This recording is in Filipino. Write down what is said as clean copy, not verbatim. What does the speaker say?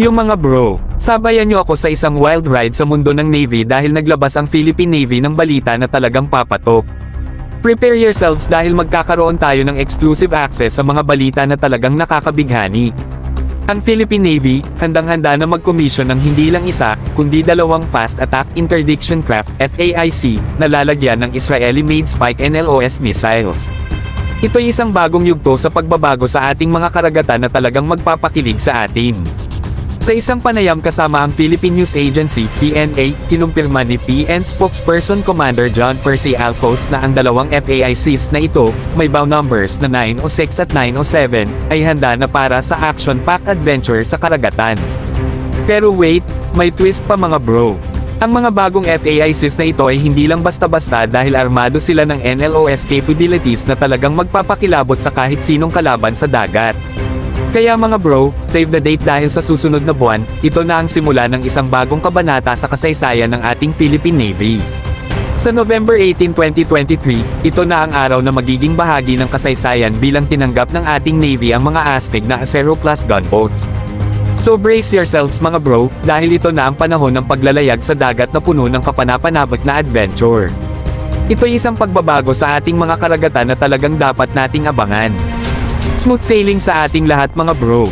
Yung mga bro, sabayan nyo ako sa isang wild ride sa mundo ng Navy dahil naglabas ang Philippine Navy ng balita na talagang papatok. Prepare yourselves dahil magkakaroon tayo ng exclusive access sa mga balita na talagang nakakabighani. Ang Philippine Navy, handang-handa na mag-commission ng hindi lang isa, kundi dalawang Fast Attack Interdiction Craft (FAIC) na lalagyan ng Israeli-made Spike NLOS missiles. Ito'y isang bagong yugto sa pagbabago sa ating mga karagatan na talagang magpapakilig sa atin. Sa isang panayam kasama ang Philippine News Agency, PNA, kinumpirma ni PN spokesperson Commander John Percy Alcos na ang dalawang FAICs na ito, may bow numbers na 906 at 907, ay handa na para sa action-packed adventure sa karagatan. Pero wait, may twist pa mga bro. Ang mga bagong FAICs na ito ay hindi lang basta-basta dahil armado sila ng NLOS capabilities na talagang magpapakilabot sa kahit sinong kalaban sa dagat. Kaya mga bro, save the date dahil sa susunod na buwan, ito na ang simula ng isang bagong kabanata sa kasaysayan ng ating Philippine Navy. Sa November 18, 2023, ito na ang araw na magiging bahagi ng kasaysayan bilang tinanggap ng ating Navy ang mga astig na Acero-class gunboats. So brace yourselves mga bro, dahil ito na ang panahon ng paglalayag sa dagat na puno ng kapanapanabik na adventure. Ito'y isang pagbabago sa ating mga karagatan na talagang dapat nating abangan. Smooth sailing sa ating lahat mga bro.